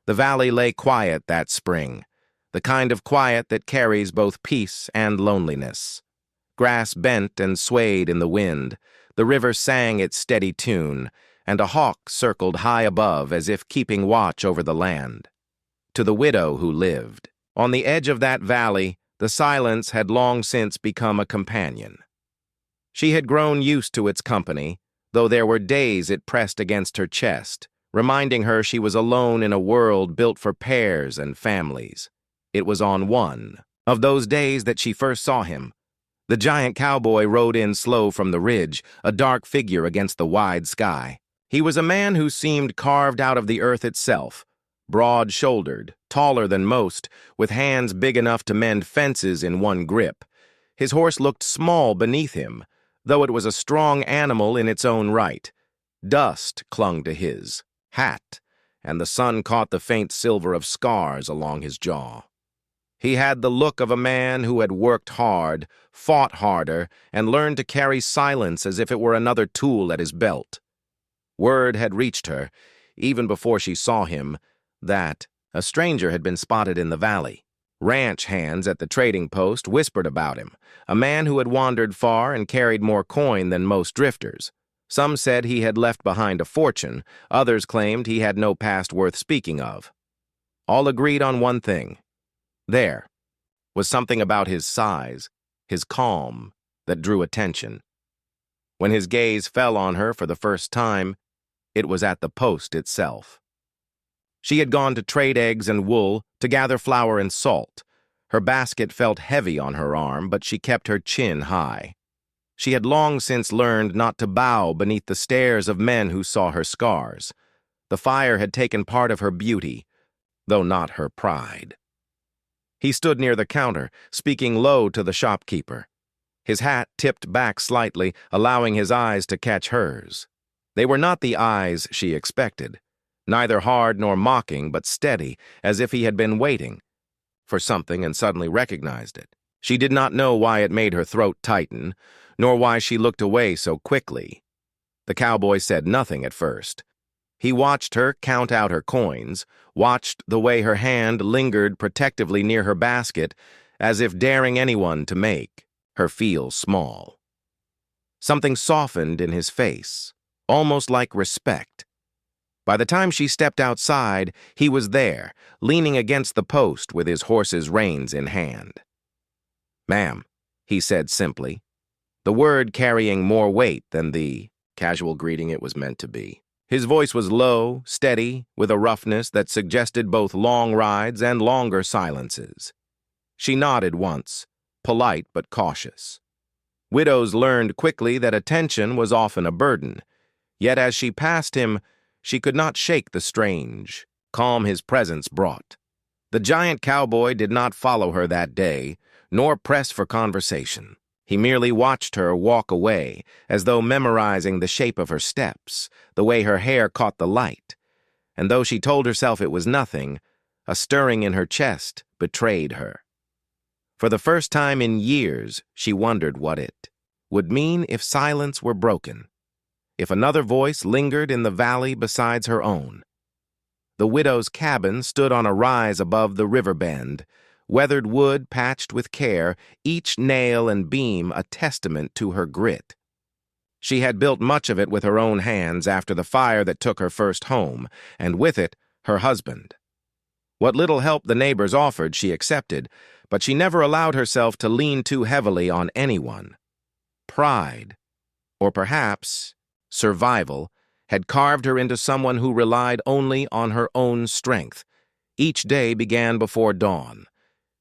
The valley lay quiet that spring, the kind of quiet that carries both peace and loneliness. Grass bent and swayed in the wind, the river sang its steady tune, and a hawk circled high above as if keeping watch over the land. To the widow who lived on the edge of that valley, the silence had long since become a companion. She had grown used to its company, though there were days it pressed against her chest, reminding her she was alone in a world built for pairs and families. It was on one of those days that she first saw him. The giant cowboy rode in slow from the ridge, a dark figure against the wide sky. He was a man who seemed carved out of the earth itself, broad-shouldered, taller than most, with hands big enough to mend fences in one grip. His horse looked small beneath him, though it was a strong animal in its own right. Dust clung to his hat, and the sun caught the faint silver of scars along his jaw. He had the look of a man who had worked hard, fought harder, and learned to carry silence as if it were another tool at his belt. Word had reached her, even before she saw him, that a stranger had been spotted in the valley. Ranch hands at the trading post whispered about him, a man who had wandered far and carried more coin than most drifters. Some said he had left behind a fortune, others claimed he had no past worth speaking of. All agreed on one thing. There was something about his size, his calm, that drew attention. When his gaze fell on her for the first time, it was at the post itself. She had gone to trade eggs and wool, to gather flour and salt. Her basket felt heavy on her arm, but she kept her chin high. She had long since learned not to bow beneath the stares of men who saw her scars. The fire had taken part of her beauty, though not her pride. He stood near the counter, speaking low to the shopkeeper. His hat tipped back slightly, allowing his eyes to catch hers. They were not the eyes she expected, neither hard nor mocking, but steady, as if he had been waiting for something and suddenly recognized it. She did not know why it made her throat tighten, nor why she looked away so quickly. The cowboy said nothing at first. He watched her count out her coins, watched the way her hand lingered protectively near her basket, as if daring anyone to make her feel small. Something softened in his face, almost like respect. By the time she stepped outside, he was there, leaning against the post with his horse's reins in hand. "Ma'am," he said simply, the word carrying more weight than the casual greeting it was meant to be. His voice was low, steady, with a roughness that suggested both long rides and longer silences. She nodded once, polite but cautious. Widows learned quickly that attention was often a burden, yet as she passed him, she could not shake the strange calm his presence brought. The giant cowboy did not follow her that day, nor press for conversation. He merely watched her walk away, as though memorizing the shape of her steps, the way her hair caught the light. And though she told herself it was nothing, a stirring in her chest betrayed her. For the first time in years, she wondered what it would mean if silence were broken, if another voice lingered in the valley besides her own. The widow's cabin stood on a rise above the river bend, weathered wood patched with care, each nail and beam a testament to her grit. She had built much of it with her own hands after the fire that took her first home, and with it, her husband. What little help the neighbors offered she accepted, but she never allowed herself to lean too heavily on anyone. Pride, or perhaps survival, had carved her into someone who relied only on her own strength. Each day began before dawn.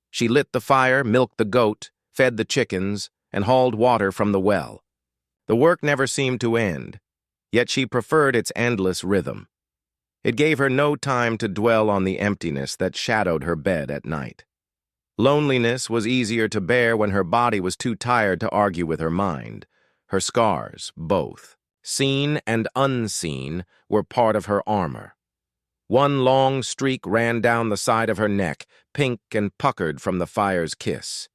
She lit the fire, milked the goat, fed the chickens, and hauled water from the well. The work never seemed to end, yet she preferred its endless rhythm. It gave her no time to dwell on the emptiness that shadowed her bed at night. Loneliness was easier to bear when her body was too tired to argue with her mind. Her scars, both, seen and unseen, were part of her armor. One long streak ran down the side of her neck, pink and puckered from the fire's kiss.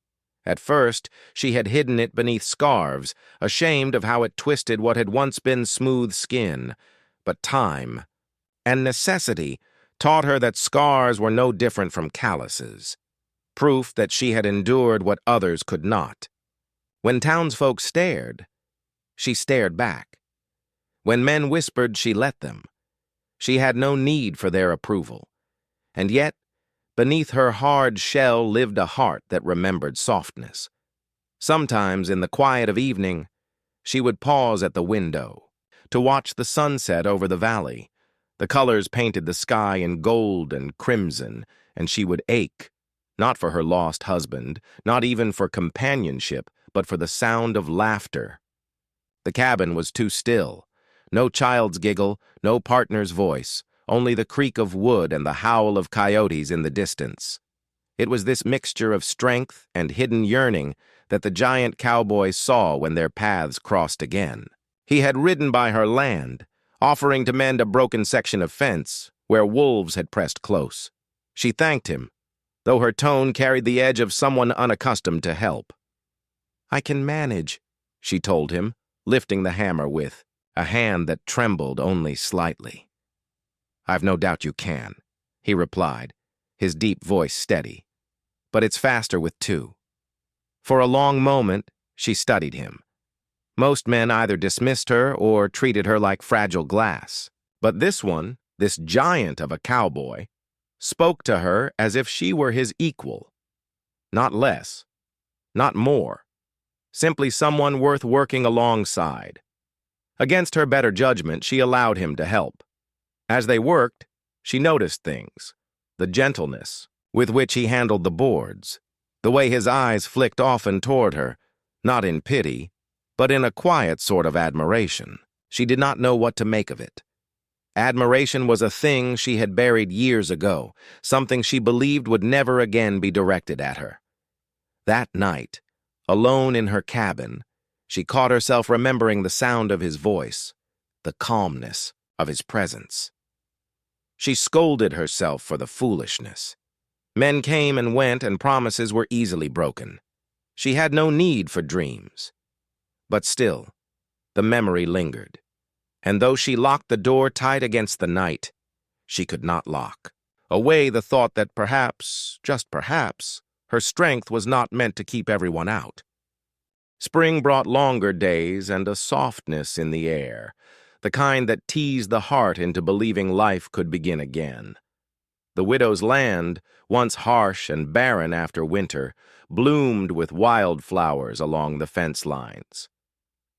At first, she had hidden it beneath scarves, ashamed of how it twisted what had once been smooth skin. But time and necessity taught her that scars were no different from calluses, proof that she had endured what others could not. When townsfolk stared, she stared back. When men whispered, she let them. She had no need for their approval. And yet, beneath her hard shell lived a heart that remembered softness. Sometimes, in the quiet of evening, she would pause at the window to watch the sunset over the valley. The colors painted the sky in gold and crimson, and she would ache, not for her lost husband, not even for companionship, but for the sound of laughter. The cabin was too still. No child's giggle, no partner's voice, only the creak of wood and the howl of coyotes in the distance. It was this mixture of strength and hidden yearning that the giant cowboy saw when their paths crossed again. He had ridden by her land, offering to mend a broken section of fence where wolves had pressed close. She thanked him, though her tone carried the edge of someone unaccustomed to help. "I can manage," she told him, lifting the hammer with a hand that trembled only slightly. "I've no doubt you can," he replied, his deep voice steady. "But it's faster with two." For a long moment, she studied him. Most men either dismissed her or treated her like fragile glass. But this one, this giant of a cowboy, spoke to her as if she were his equal. Not less, not more. Simply someone worth working alongside. Against her better judgment, she allowed him to help. As they worked, she noticed things. The gentleness with which he handled the boards. The way his eyes flicked often toward her, not in pity, but in a quiet sort of admiration. She did not know what to make of it. Admiration was a thing she had buried years ago, something she believed would never again be directed at her. That night, alone in her cabin, she caught herself remembering the sound of his voice, the calmness of his presence. She scolded herself for the foolishness. Men came and went, and promises were easily broken. She had no need for dreams. But still, the memory lingered. And though she locked the door tight against the night, she could not lock away the thought that perhaps, just perhaps, her strength was not meant to keep everyone out. Spring brought longer days and a softness in the air, the kind that teased the heart into believing life could begin again. The widow's land, once harsh and barren after winter, bloomed with wildflowers along the fence lines.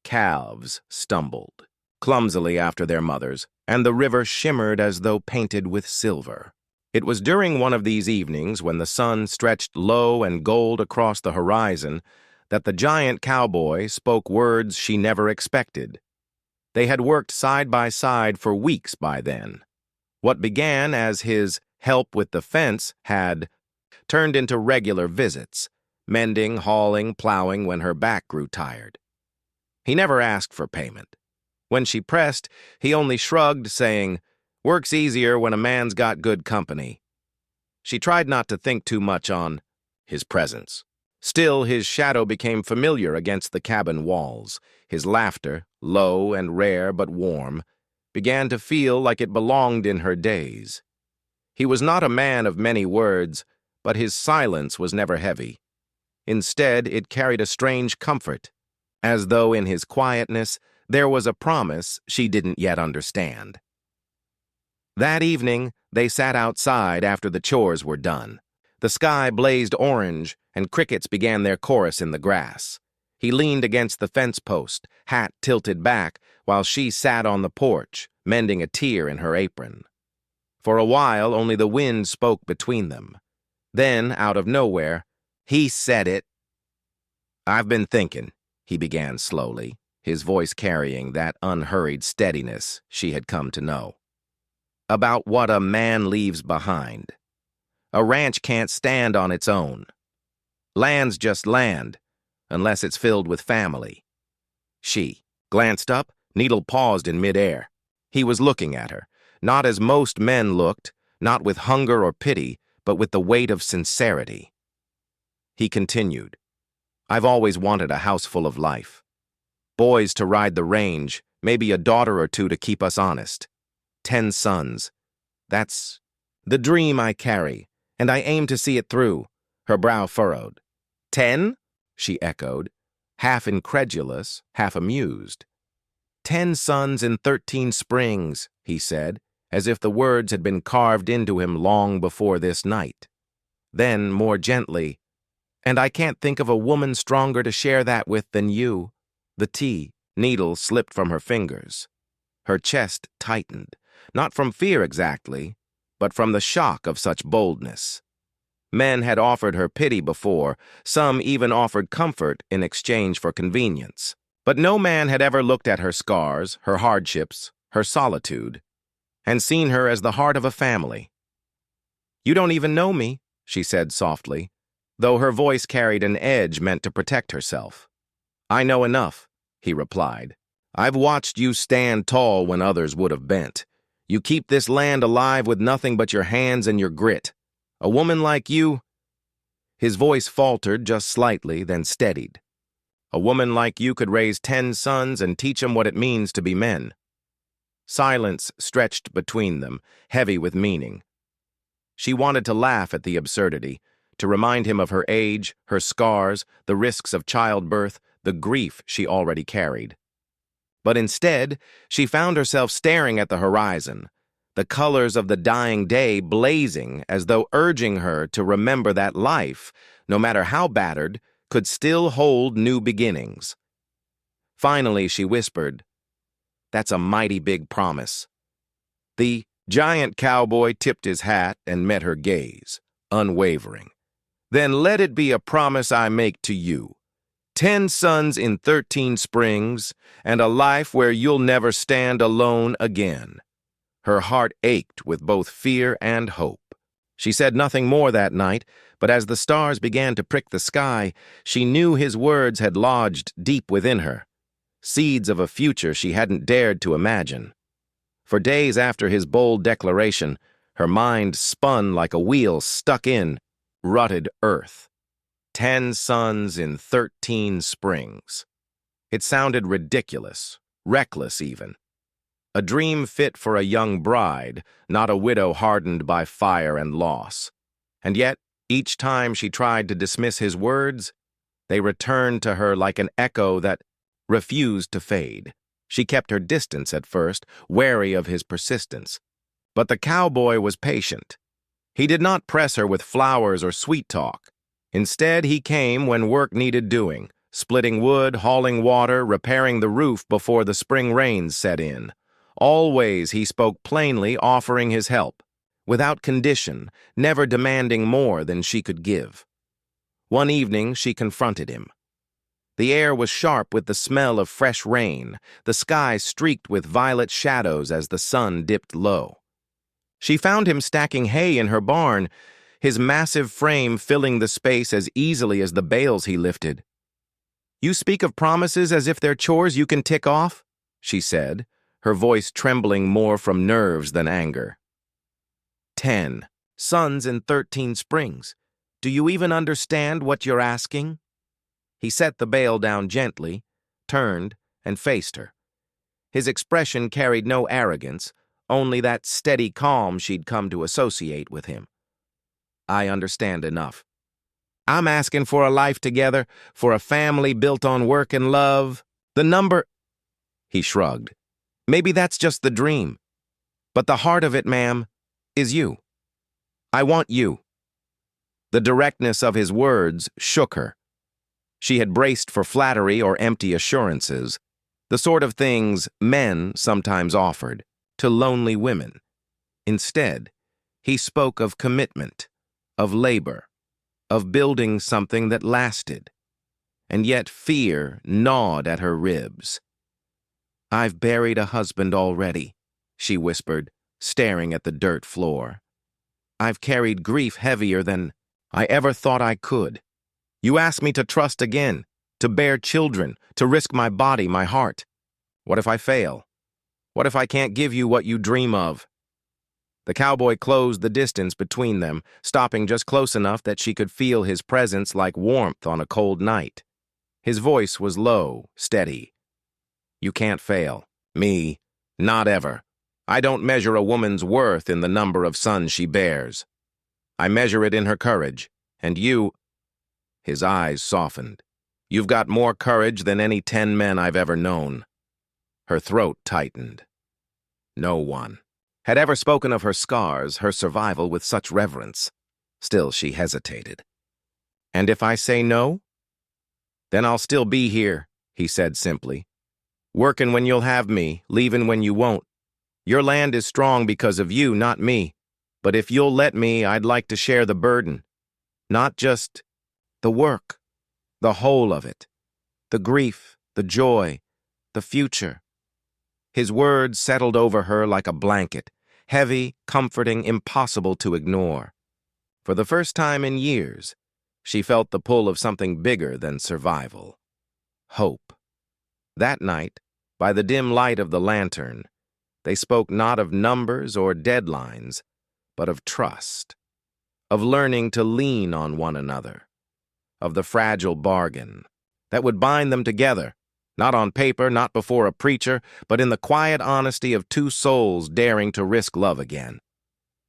Calves stumbled clumsily after their mothers, and the river shimmered as though painted with silver. It was during one of these evenings, when the sun stretched low and gold across the horizon, that the giant cowboy spoke words she never expected. They had worked side by side for weeks by then. What began as his help with the fence had turned into regular visits, mending, hauling, plowing when her back grew tired. He never asked for payment. When she pressed, he only shrugged, saying, "Work's easier when a man's got good company." She tried not to think too much on his presence. Still, his shadow became familiar against the cabin walls. His laughter, low and rare but warm, began to feel like it belonged in her days. He was not a man of many words, but his silence was never heavy. Instead, it carried a strange comfort, as though in his quietness there was a promise she didn't yet understand. That evening, they sat outside after the chores were done. The sky blazed orange, and crickets began their chorus in the grass. He leaned against the fence post, hat tilted back, while she sat on the porch, mending a tear in her apron. For a while, only the wind spoke between them. Then, out of nowhere, he said it. "I've been thinking," he began slowly, his voice carrying that unhurried steadiness she had come to know, "about what a man leaves behind. A ranch can't stand on its own. Land's just land, unless it's filled with family." She glanced up, needle paused in midair. He was looking at her, not as most men looked, not with hunger or pity, but with the weight of sincerity. He continued, "I've always wanted a house full of life. Boys to ride the range, maybe a daughter or two to keep us honest. 10 sons. That's The dream I carry, and I aim to see it through. Her brow furrowed. 10? She echoed, half incredulous, half amused. 10 suns in 13 springs, he said, as if the words had been carved into him long before this night. Then, more gently, and I can't think of a woman stronger to share that with than you. The needle slipped from her fingers. Her chest tightened, not from fear exactly, but from the shock of such boldness. Men had offered her pity before, some even offered comfort in exchange for convenience. But no man had ever looked at her scars, her hardships, her solitude, and seen her as the heart of a family. "You don't even know me," she said softly, though her voice carried an edge meant to protect herself. "I know enough," he replied. "I've watched you stand tall when others would have bent. You keep this land alive with nothing but your hands and your grit. A woman like you—" His voice faltered just slightly, then steadied. "A woman like you could raise 10 sons and teach them what it means to be men." Silence stretched between them, heavy with meaning. She wanted to laugh at the absurdity, to remind him of her age, her scars, the risks of childbirth, the grief she already carried. But instead, she found herself staring at the horizon, the colors of the dying day blazing as though urging her to remember that life, no matter how battered, could still hold new beginnings. Finally, she whispered, "That's a mighty big promise." The giant cowboy tipped his hat and met her gaze, unwavering. "Then let it be a promise I make to you. 10 suns in 13 springs, and a life where you'll never stand alone again." Her heart ached with both fear and hope. She said nothing more that night, but as the stars began to prick the sky, she knew his words had lodged deep within her, seeds of a future she hadn't dared to imagine. For days after his bold declaration, her mind spun like a wheel stuck in rutted earth. 10 suns in 13 springs. It sounded ridiculous, reckless even. A dream fit for a young bride, not a widow hardened by fire and loss. And yet, each time she tried to dismiss his words, they returned to her like an echo that refused to fade. She kept her distance at first, wary of his persistence. But the cowboy was patient. He did not press her with flowers or sweet talk. Instead, he came when work needed doing, splitting wood, hauling water, repairing the roof before the spring rains set in. Always he spoke plainly, offering his help, without condition, never demanding more than she could give. One evening, she confronted him. The air was sharp with the smell of fresh rain, the sky streaked with violet shadows as the sun dipped low. She found him stacking hay in her barn, his massive frame filling the space as easily as the bales he lifted. "You speak of promises as if they're chores you can tick off," she said, her voice trembling more from nerves than anger. 10 suns in 13 springs. Do you even understand what you're asking? He set the bale down gently, turned, and faced her. His expression carried no arrogance, only that steady calm she'd come to associate with him. "I understand enough. I'm asking for a life together, for a family built on work and love. The number—" He shrugged. "Maybe that's just the dream. But the heart of it, ma'am, is you. I want you." The directness of his words shook her. She had braced for flattery or empty assurances, the sort of things men sometimes offered to lonely women. Instead, he spoke of commitment, of labor, of building something that lasted. And yet fear gnawed at her ribs. "I've buried a husband already," she whispered, staring at the dirt floor. "I've carried grief heavier than I ever thought I could. You ask me to trust again, to bear children, to risk my body, my heart. What if I fail? What if I can't give you what you dream of?" The cowboy closed the distance between them, stopping just close enough that she could feel his presence like warmth on a cold night. His voice was low, steady. "You can't fail. Me, not ever. I don't measure a woman's worth in the number of sons she bears. I measure it in her courage. And you—" His eyes softened. "You've got more courage than any 10 men I've ever known." Her throat tightened. No one had ever spoken of her scars, her survival, with such reverence. Still, she hesitated. "And if I say no?" "Then I'll still be here," he said simply. "Working when you'll have me, leaving when you won't. Your land is strong because of you, not me. But if you'll let me, I'd like to share the burden. Not just the work, the whole of it. The grief, the joy, the future." His words settled over her like a blanket, heavy, comforting, impossible to ignore. For the first time in years, she felt the pull of something bigger than survival. Hope. That night, by the dim light of the lantern, they spoke not of numbers or deadlines, but of trust, of learning to lean on one another, of the fragile bargain that would bind them together, not on paper, not before a preacher, but in the quiet honesty of two souls daring to risk love again.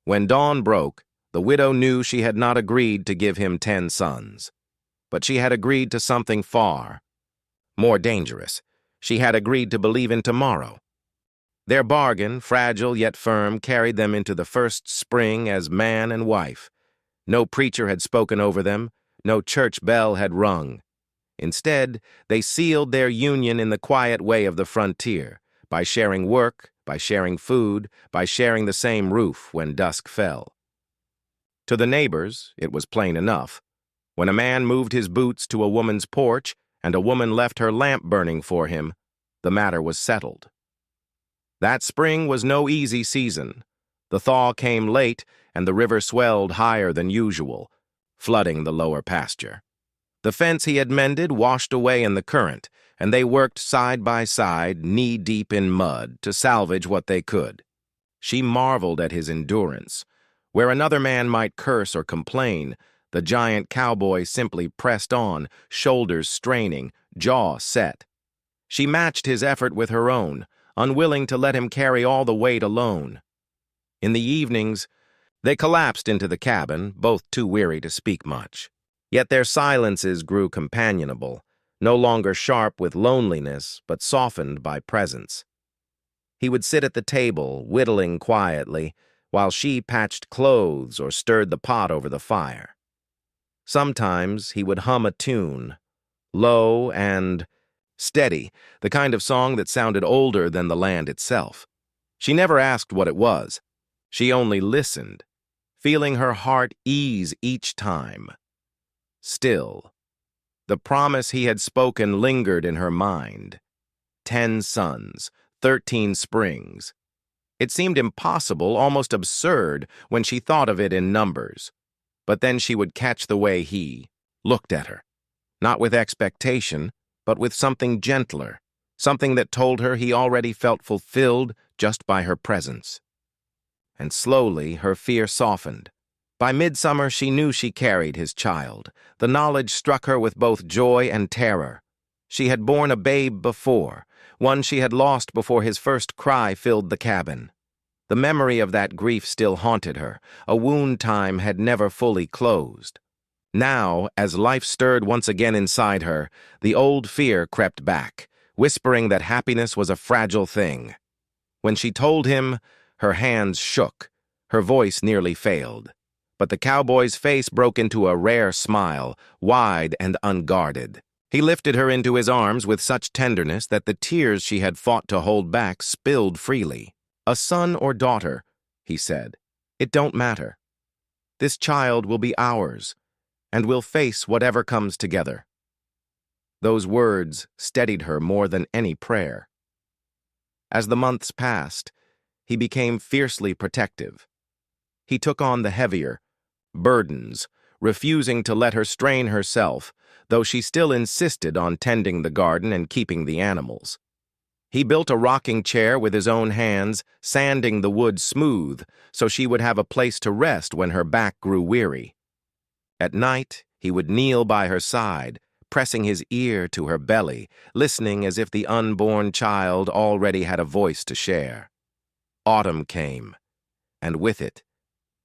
When dawn broke, the widow knew she had not agreed to give him 10 sons, but she had agreed to something far more dangerous. She had agreed to believe in tomorrow. Their bargain, fragile yet firm, carried them into the first spring as man and wife. No preacher had spoken over them, no church bell had rung. Instead, they sealed their union in the quiet way of the frontier, by sharing work, by sharing food, by sharing the same roof when dusk fell. To the neighbors, it was plain enough. When a man moved his boots to a woman's porch and a woman left her lamp burning for him, the matter was settled. That spring was no easy season. The thaw came late, and the river swelled higher than usual, flooding the lower pasture. The fence he had mended washed away in the current, and they worked side by side, knee-deep in mud, to salvage what they could. She marveled at his endurance. Where another man might curse or complain, the giant cowboy simply pressed on, shoulders straining, jaw set. She matched his effort with her own, unwilling to let him carry all the weight alone. In the evenings, they collapsed into the cabin, both too weary to speak much. Yet their silences grew companionable, no longer sharp with loneliness, but softened by presence. He would sit at the table, whittling quietly, while she patched clothes or stirred the pot over the fire. Sometimes he would hum a tune, low and steady, the kind of song that sounded older than the land itself. She never asked what it was. She only listened, feeling her heart ease each time. Still, the promise he had spoken lingered in her mind. 10 sons, 13 springs. It seemed impossible, almost absurd, when she thought of it in numbers. But then she would catch the way he looked at her, not with expectation, but with something gentler, something that told her he already felt fulfilled just by her presence. And slowly her fear softened. By midsummer she knew she carried his child. The knowledge struck her with both joy and terror. She had borne a babe before, one she had lost before his first cry filled the cabin. The memory of that grief still haunted her. A wound time had never fully closed. Now, as life stirred once again inside her, the old fear crept back, whispering that happiness was a fragile thing. When she told him, her hands shook, her voice nearly failed. But the cowboy's face broke into a rare smile, wide and unguarded. He lifted her into his arms with such tenderness that the tears she had fought to hold back spilled freely. "A son or daughter," he said, "it don't matter. This child will be ours, and we'll face whatever comes together." Those words steadied her more than any prayer. As the months passed, he became fiercely protective. He took on the heavier burdens, refusing to let her strain herself, though she still insisted on tending the garden and keeping the animals. He built a rocking chair with his own hands, sanding the wood smooth so she would have a place to rest when her back grew weary. At night, he would kneel by her side, pressing his ear to her belly, listening as if the unborn child already had a voice to share. Autumn came, and with it,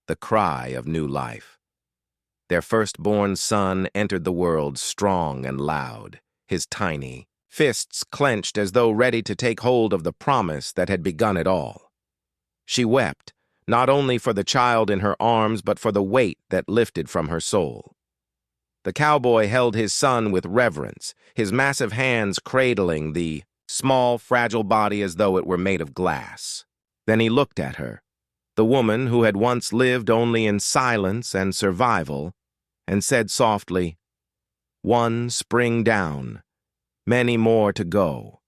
the cry of new life. Their firstborn son entered the world strong and loud, his tiny fists clenched as though ready to take hold of the promise that had begun it all. She wept, not only for the child in her arms, but for the weight that lifted from her soul. The cowboy held his son with reverence, his massive hands cradling the small, fragile body as though it were made of glass. Then he looked at her, the woman who had once lived only in silence and survival, and said softly, "One spring down, many more to go."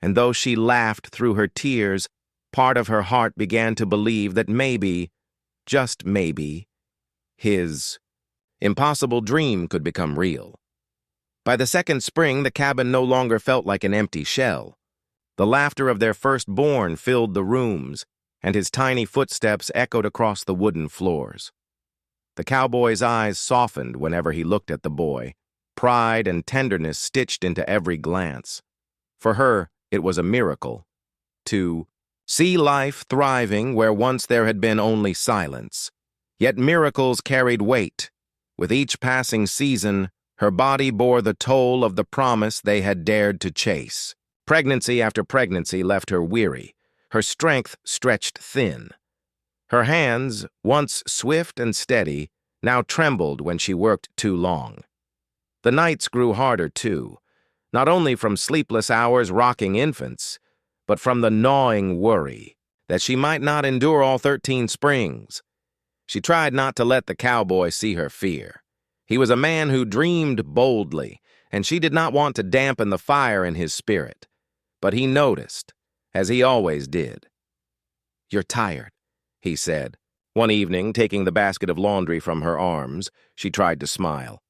And though she laughed through her tears, part of her heart began to believe that maybe, just maybe, his impossible dream could become real. By the second spring, the cabin no longer felt like an empty shell. The laughter of their firstborn filled the rooms, and his tiny footsteps echoed across the wooden floors. The cowboy's eyes softened whenever he looked at the boy, pride and tenderness stitched into every glance. For her, it was a miracle to see life thriving where once there had been only silence. Yet miracles carried weight. With each passing season, her body bore the toll of the promise they had dared to chase. Pregnancy after pregnancy left her weary, her strength stretched thin. Her hands, once swift and steady, now trembled when she worked too long. The nights grew harder, too, not only from sleepless hours rocking infants, but from the gnawing worry that she might not endure all 13 springs. She tried not to let the cowboy see her fear. He was a man who dreamed boldly, and she did not want to dampen the fire in his spirit. But he noticed, as he always did. "You're tired," he said. One evening, taking the basket of laundry from her arms, she tried to smile.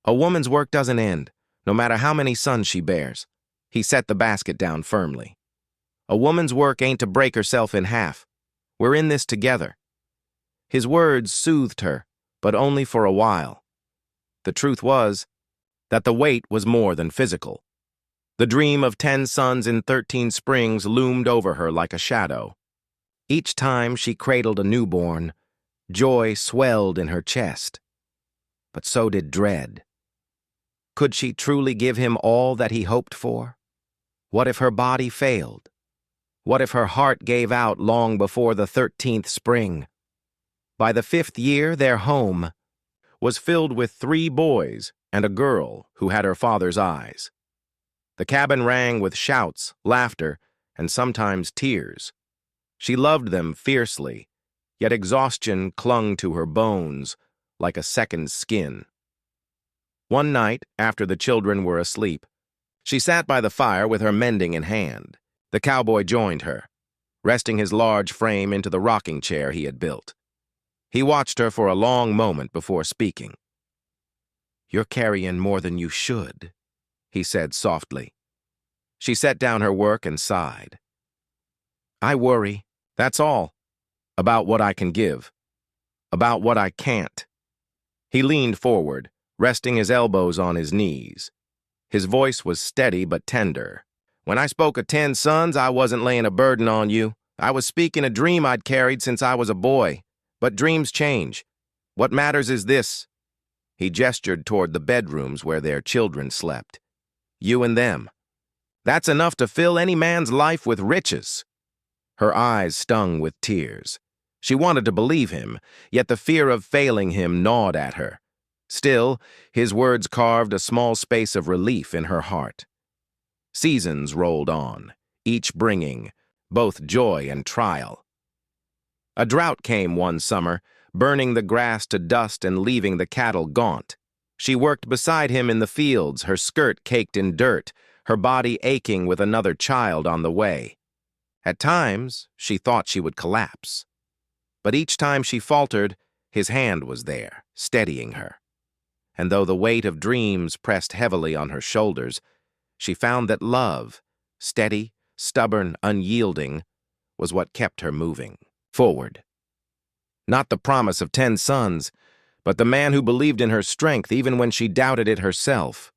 "A woman's work doesn't end, no matter how many sons she bears." He set the basket down firmly. "A woman's work ain't to break herself in half. We're in this together." His words soothed her, but only for a while. The truth was that the weight was more than physical. The dream of 10 sons in 13 springs loomed over her like a shadow. Each time she cradled a newborn, joy swelled in her chest. But so did dread. Could she truly give him all that he hoped for? What if her body failed? What if her heart gave out long before the 13th spring? By the 5th year, their home was filled with 3 boys and a girl who had her father's eyes. The cabin rang with shouts, laughter, and sometimes tears. She loved them fiercely, yet exhaustion clung to her bones like a second skin. One night, after the children were asleep, she sat by the fire with her mending in hand. The cowboy joined her, resting his large frame into the rocking chair he had built. He watched her for a long moment before speaking. "You're carrying more than you should," he said softly. She set down her work and sighed. "I worry, that's all, about what I can give, about what I can't." He leaned forward, resting his elbows on his knees. His voice was steady but tender. "When I spoke of 10 sons, I wasn't laying a burden on you. I was speaking a dream I'd carried since I was a boy. But dreams change. What matters is this." He gestured toward the bedrooms where their children slept. "You and them. That's enough to fill any man's life with riches." Her eyes stung with tears. She wanted to believe him, yet the fear of failing him gnawed at her. Still, his words carved a small space of relief in her heart. Seasons rolled on, each bringing both joy and trial. A drought came one summer, burning the grass to dust and leaving the cattle gaunt. She worked beside him in the fields, her skirt caked in dirt, her body aching with another child on the way. At times, she thought she would collapse. But each time she faltered, his hand was there, steadying her. And though the weight of dreams pressed heavily on her shoulders, she found that love, steady, stubborn, unyielding, was what kept her moving forward. Not the promise of 10 sons, but the man who believed in her strength even when she doubted it herself.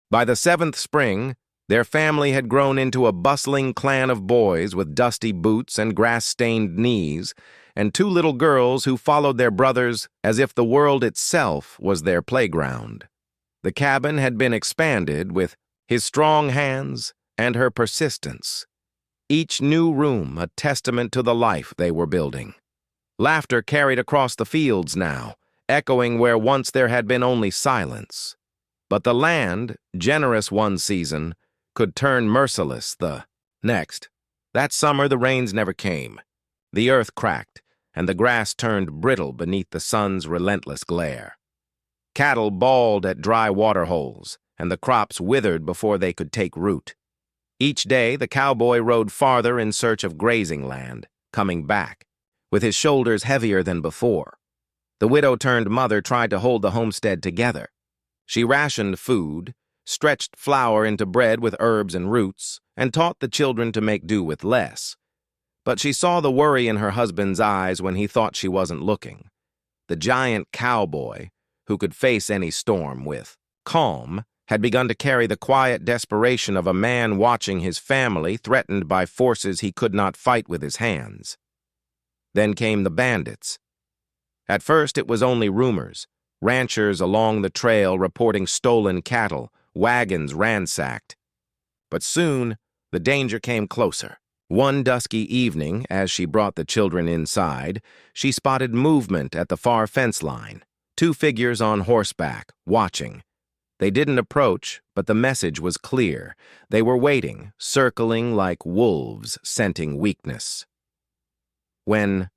By the 7th spring, Their family had grown into a bustling clan of boys with dusty boots and grass-stained knees, and two little girls who followed their brothers as if the world itself was their playground. The cabin had been expanded with his strong hands and her persistence. Each new room a testament to the life they were building. Laughter carried across the fields now, echoing where once there had been only silence. But the land, generous one season, could turn merciless the next. That summer the rains never came. The earth cracked, and the grass turned brittle beneath the sun's relentless glare. Cattle bawled at dry water holes, and the crops withered before they could take root. Each day the cowboy rode farther in search of grazing land, coming back, with his shoulders heavier than before. The widow-turned-mother tried to hold the homestead together. She rationed food, stretched flour into bread with herbs and roots, and taught the children to make do with less. But she saw the worry in her husband's eyes when he thought she wasn't looking. The giant cowboy, who could face any storm with calm, had begun to carry the quiet desperation of a man watching his family threatened by forces he could not fight with his hands. Then came the bandits. At first it was only rumors, ranchers along the trail reporting stolen cattle, wagons ransacked. But soon the danger came closer. One dusky evening, as she brought the children inside, she spotted movement at the far fence line, two figures on horseback, watching. They didn't approach, but the message was clear. They were waiting, circling like wolves, scenting weakness. When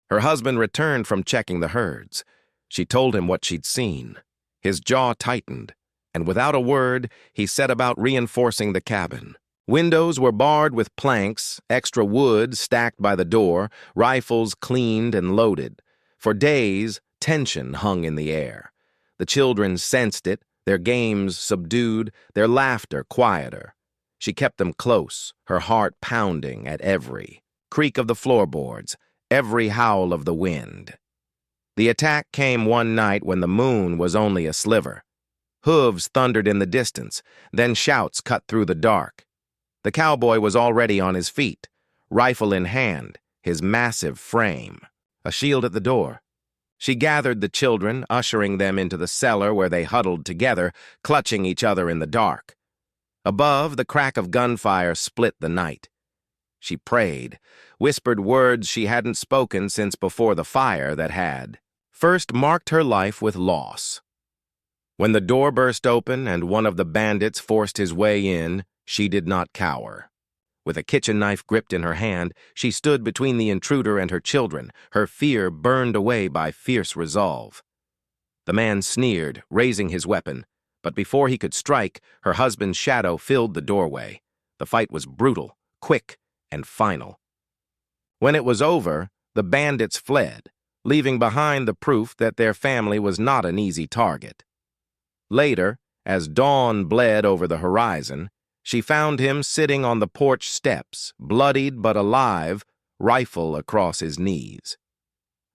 her husband returned from checking the herds, she told him what she'd seen. His jaw tightened, and without a word, he set about reinforcing the cabin. Windows were barred with planks, extra wood stacked by the door, rifles cleaned and loaded. For days, tension hung in the air. The children sensed it, their games subdued, their laughter quieter. She kept them close, her heart pounding at every creak of the floorboards, every howl of the wind. The attack came one night when the moon was only a sliver. Hooves thundered in the distance, then shouts cut through the dark. The cowboy was already on his feet, rifle in hand, his massive frame, a shield at the door. She gathered the children, ushering them into the cellar where they huddled together, clutching each other in the dark. Above, the crack of gunfire split the night. She prayed, whispered words she hadn't spoken since before the fire that had first marked her life with loss. When the door burst open and one of the bandits forced his way in, she did not cower. With a kitchen knife gripped in her hand, she stood between the intruder and her children, her fear burned away by fierce resolve. The man sneered, raising his weapon, but before he could strike, her husband's shadow filled the doorway. The fight was brutal, quick, and final. When it was over, the bandits fled, leaving behind the proof that their family was not an easy target. Later, as dawn bled over the horizon, she found him sitting on the porch steps, bloodied but alive, rifle across his knees.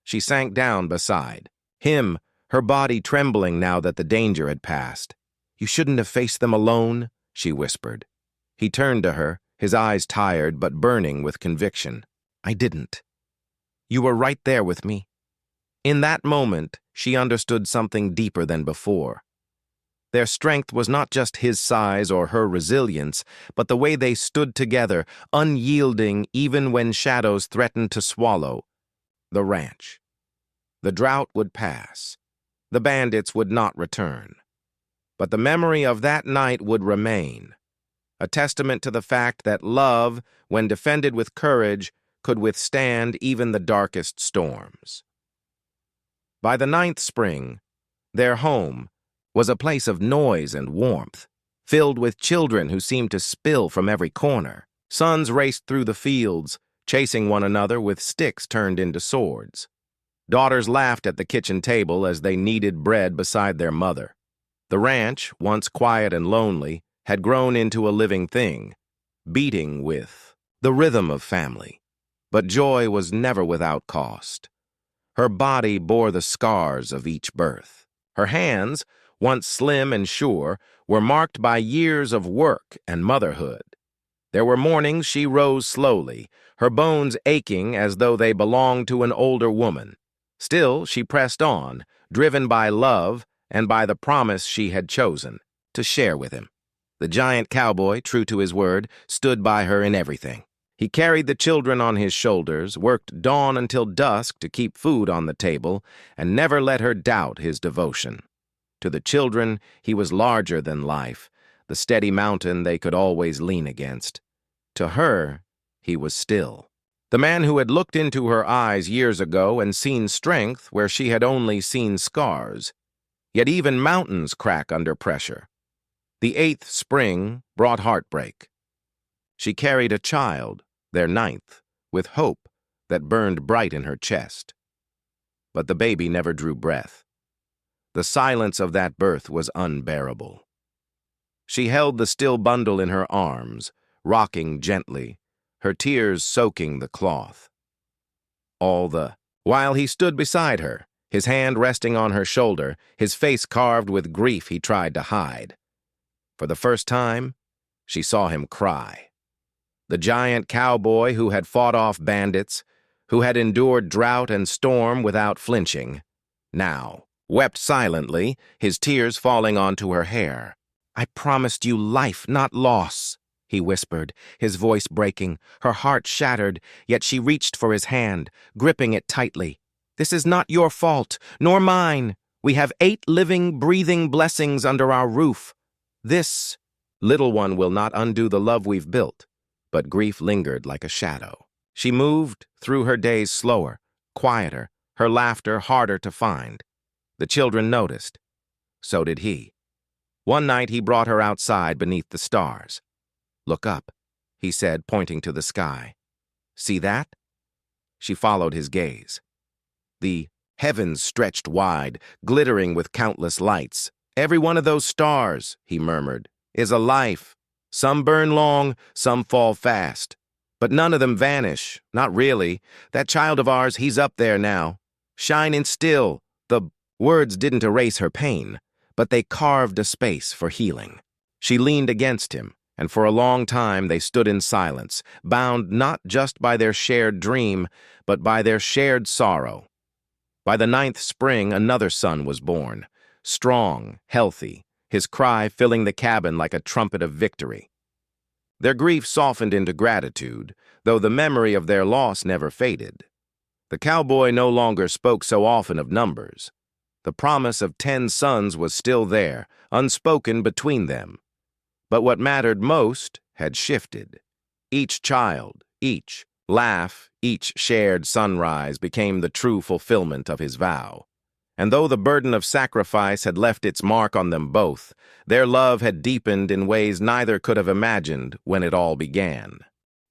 She sank down beside him, her body trembling now that the danger had passed. "You shouldn't have faced them alone," she whispered. He turned to her, his eyes tired but burning with conviction. "I didn't. You were right there with me." In that moment, she understood something deeper than before. Their strength was not just his size or her resilience, but the way they stood together, unyielding even when shadows threatened to swallow the ranch. The drought would pass. The bandits would not return. But the memory of that night would remain, a testament to the fact that love, when defended with courage, could withstand even the darkest storms. By the 9th spring, their home was a place of noise and warmth, filled with children who seemed to spill from every corner. Sons raced through the fields, chasing one another with sticks turned into swords. Daughters laughed at the kitchen table as they kneaded bread beside their mother. The ranch, once quiet and lonely, had grown into a living thing, beating with the rhythm of family. But joy was never without cost. Her body bore the scars of each birth. Her hands, once slim and sure, were marked by years of work and motherhood. There were mornings she rose slowly, her bones aching as though they belonged to an older woman. Still, she pressed on, driven by love and by the promise she had chosen to share with him. The giant cowboy, true to his word, stood by her in everything. He carried the children on his shoulders, worked dawn until dusk to keep food on the table, and never let her doubt his devotion. To the children, he was larger than life, the steady mountain they could always lean against. To her, he was still. The man who had looked into her eyes years ago and seen strength where she had only seen scars. Yet even mountains crack under pressure. The 8th spring brought heartbreak. She carried a child, their 9th, with hope that burned bright in her chest. But the baby never drew breath. The silence of that birth was unbearable. She held the still bundle in her arms, rocking gently, her tears soaking the cloth. While he stood beside her, his hand resting on her shoulder, his face carved with grief he tried to hide. For the first time, she saw him cry. The giant cowboy who had fought off bandits, who had endured drought and storm without flinching, now wept silently, his tears falling onto her hair. "I promised you life, not loss," he whispered, his voice breaking, her heart shattered, yet she reached for his hand, gripping it tightly. "This is not your fault, nor mine. We have 8 living, breathing blessings under our roof. This little one will not undo the love we've built." But grief lingered like a shadow. She moved through her days slower, quieter, her laughter harder to find. The children noticed. So did he. One night he brought her outside beneath the stars. "Look up," he said, pointing to the sky. "See that?" She followed his gaze. The heavens stretched wide, glittering with countless lights. "Every one of those stars," he murmured, "is a life. Some burn long, some fall fast. But none of them vanish, not really. That child of ours, he's up there now, shining still." The words didn't erase her pain, but they carved a space for healing. She leaned against him, and for a long time they stood in silence, bound not just by their shared dream, but by their shared sorrow. By the 9th spring, another son was born, strong, healthy, his cry filling the cabin like a trumpet of victory. Their grief softened into gratitude, though the memory of their loss never faded. The cowboy no longer spoke so often of numbers. The promise of 10 sons was still there, unspoken between them. But what mattered most had shifted. Each child, each laugh, each shared sunrise became the true fulfillment of his vow. And though the burden of sacrifice had left its mark on them both, their love had deepened in ways neither could have imagined when it all began.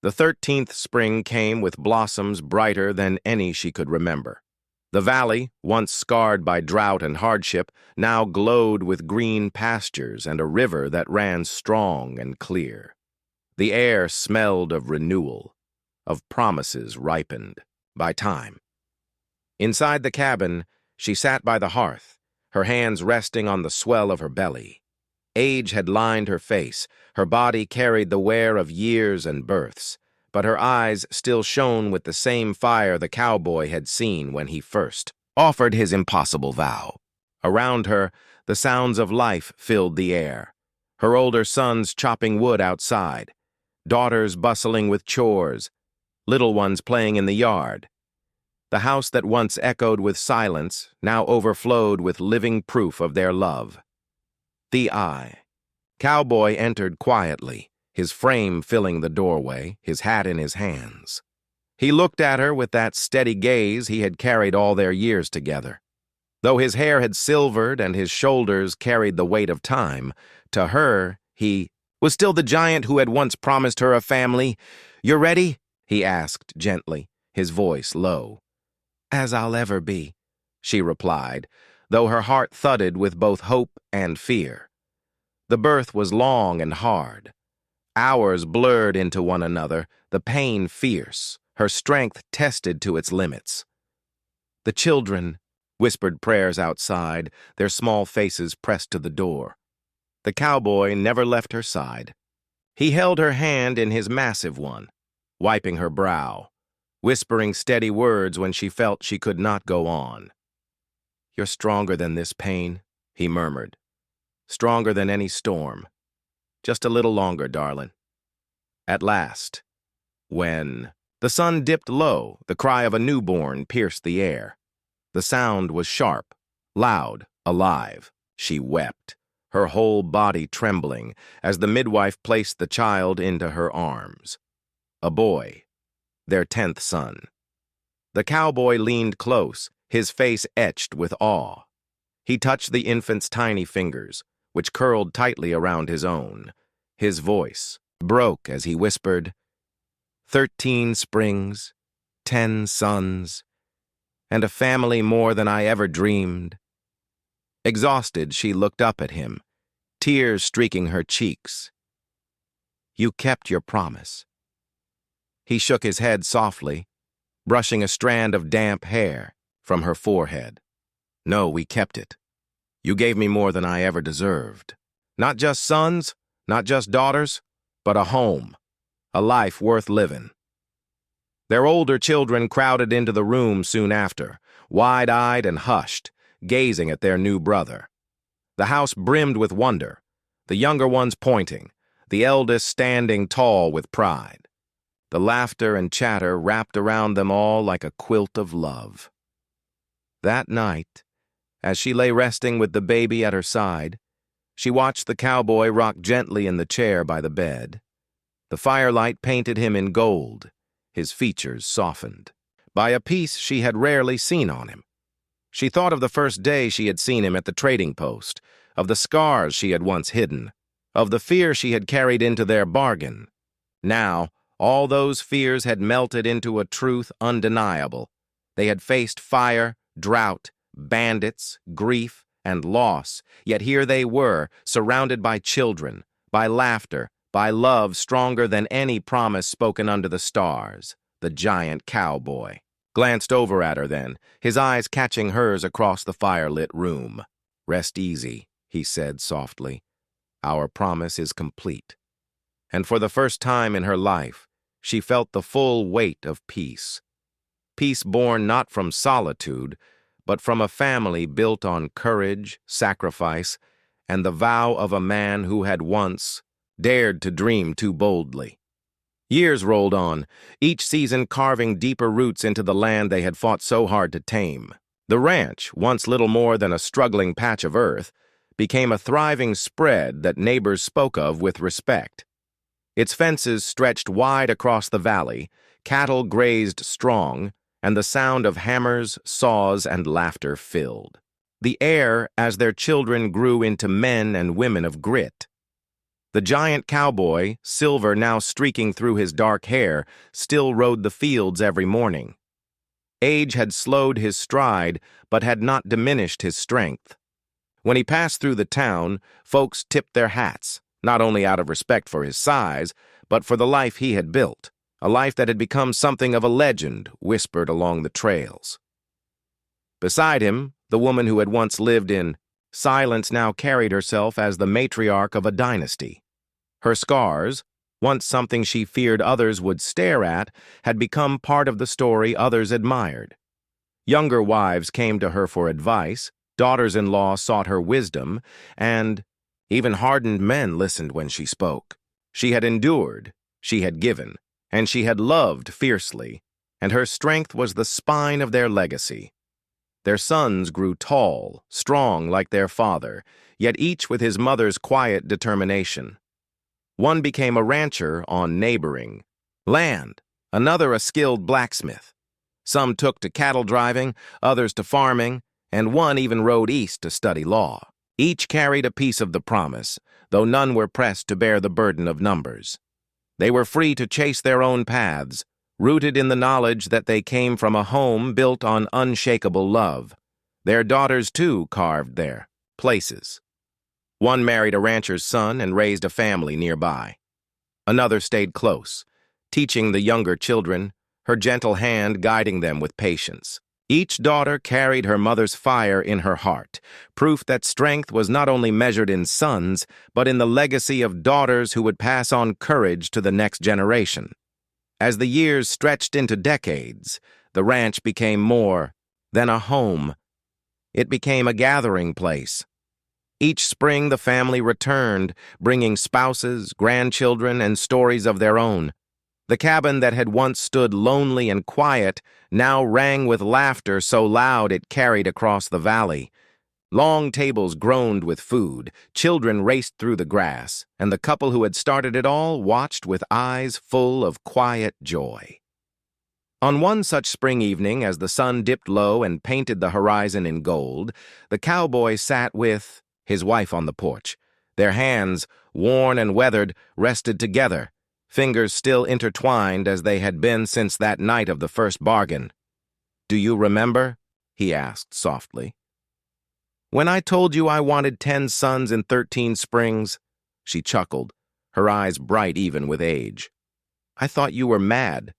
The 13th spring came with blossoms brighter than any she could remember. The valley, once scarred by drought and hardship, now glowed with green pastures and a river that ran strong and clear. The air smelled of renewal, of promises ripened by time. Inside the cabin, she sat by the hearth, her hands resting on the swell of her belly. Age had lined her face, her body carried the wear of years and births, but her eyes still shone with the same fire the cowboy had seen when he first offered his impossible vow. Around her, the sounds of life filled the air, her older sons chopping wood outside, daughters bustling with chores, little ones playing in the yard. The house that once echoed with silence now overflowed with living proof of their love. The eye. Cowboy entered quietly, his frame filling the doorway, his hat in his hands. He looked at her with that steady gaze he had carried all their years together. Though his hair had silvered and his shoulders carried the weight of time, to her he was still the giant who had once promised her a family. "You're ready?" he asked gently, his voice low. "As I'll ever be," she replied, though her heart thudded with both hope and fear. The birth was long and hard. Hours blurred into one another, the pain fierce, her strength tested to its limits. The children, whispered prayers outside, their small faces pressed to the door. The cowboy never left her side. He held her hand in his massive one, wiping her brow, whispering steady words when she felt she could not go on. "You're stronger than this pain," he murmured. "Stronger than any storm. Just a little longer, darling." At last, when the sun dipped low, the cry of a newborn pierced the air. The sound was sharp, loud, alive. She wept, her whole body trembling, as the midwife placed the child into her arms. A boy, their 10th son. The cowboy leaned close, his face etched with awe. He touched the infant's tiny fingers, which curled tightly around his own. His voice broke as he whispered, 13 springs, 10 sons, and a family more than I ever dreamed." Exhausted, she looked up at him, tears streaking her cheeks. "You kept your promise." He shook his head softly, brushing a strand of damp hair from her forehead. "No, we kept it. You gave me more than I ever deserved. Not just sons, not just daughters, but a home, a life worth living." Their older children crowded into the room soon after, wide-eyed and hushed, gazing at their new brother. The house brimmed with wonder, the younger ones pointing, the eldest standing tall with pride. The laughter and chatter wrapped around them all like a quilt of love. That night, as she lay resting with the baby at her side, she watched the cowboy rock gently in the chair by the bed. The firelight painted him in gold, his features softened by a peace she had rarely seen on him. She thought of the first day she had seen him at the trading post, of the scars she had once hidden, of the fear she had carried into their bargain. Now, all those fears had melted into a truth undeniable. They had faced fire, drought, bandits, grief, and loss, yet here they were, surrounded by children, by laughter, by love stronger than any promise spoken under the stars. The giant cowboy glanced over at her then, his eyes catching hers across the firelit room. "Rest easy," he said softly. "Our promise is complete." And for the first time in her life, she felt the full weight of peace. Peace born not from solitude, but from a family built on courage, sacrifice, and the vow of a man who had once dared to dream too boldly. Years rolled on, each season carving deeper roots into the land they had fought so hard to tame. The ranch, once little more than a struggling patch of earth, became a thriving spread that neighbors spoke of with respect. Its fences stretched wide across the valley, cattle grazed strong, and the sound of hammers, saws, and laughter filled the air as their children grew into men and women of grit. The giant cowboy, silver now streaking through his dark hair, still rode the fields every morning. Age had slowed his stride, but had not diminished his strength. When he passed through the town, folks tipped their hats, not only out of respect for his size, but for the life he had built, a life that had become something of a legend whispered along the trails. Beside him, the woman who had once lived in silence now carried herself as the matriarch of a dynasty. Her scars, once something she feared others would stare at, had become part of the story others admired. Younger wives came to her for advice, daughters-in-law sought her wisdom, and even hardened men listened when she spoke. She had endured, she had given, and she had loved fiercely, and her strength was the spine of their legacy. Their sons grew tall, strong like their father, yet each with his mother's quiet determination. One became a rancher on neighboring land, another a skilled blacksmith. Some took to cattle driving, others to farming, and one even rode east to study law. Each carried a piece of the promise, though none were pressed to bear the burden of numbers. They were free to chase their own paths, rooted in the knowledge that they came from a home built on unshakable love. Their daughters, too, carved their places. One married a rancher's son and raised a family nearby. Another stayed close, teaching the younger children, her gentle hand guiding them with patience. Each daughter carried her mother's fire in her heart, proof that strength was not only measured in sons, but in the legacy of daughters who would pass on courage to the next generation. As the years stretched into decades, the ranch became more than a home. It became a gathering place. Each spring the family returned, bringing spouses, grandchildren, and stories of their own. The cabin that had once stood lonely and quiet now rang with laughter so loud it carried across the valley. Long tables groaned with food, children raced through the grass, and the couple who had started it all watched with eyes full of quiet joy. On one such spring evening, as the sun dipped low and painted the horizon in gold, the cowboy sat with his wife on the porch. Their hands, worn and weathered, rested together, fingers still intertwined as they had been since that night of the first bargain. "Do you remember?" he asked softly. "When I told you I wanted 10 sons and 13 springs?" She chuckled, her eyes bright even with age. "I thought you were mad.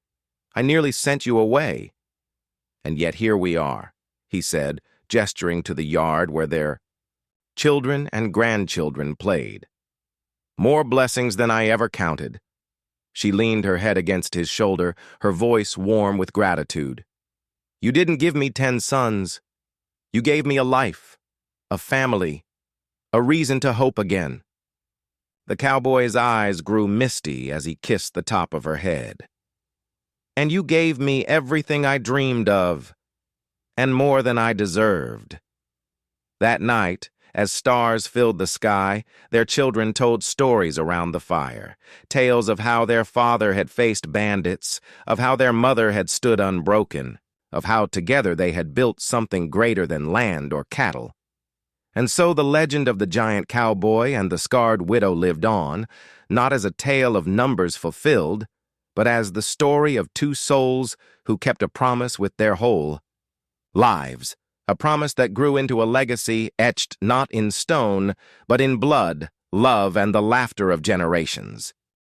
I nearly sent you away." "And yet here we are," he said, gesturing to the yard where their children and grandchildren played. "More blessings than I ever counted." She leaned her head against his shoulder, her voice warm with gratitude. "You didn't give me 10 sons. You gave me a life, a family, a reason to hope again." The cowboy's eyes grew misty as he kissed the top of her head. "And you gave me everything I dreamed of, and more than I deserved." That night, as stars filled the sky, their children told stories around the fire, tales of how their father had faced bandits, of how their mother had stood unbroken, of how together they had built something greater than land or cattle. And so the legend of the giant cowboy and the scarred widow lived on, not as a tale of numbers fulfilled, but as the story of 2 souls who kept a promise with their whole lives. A promise that grew into a legacy etched not in stone, but in blood, love, and the laughter of generations.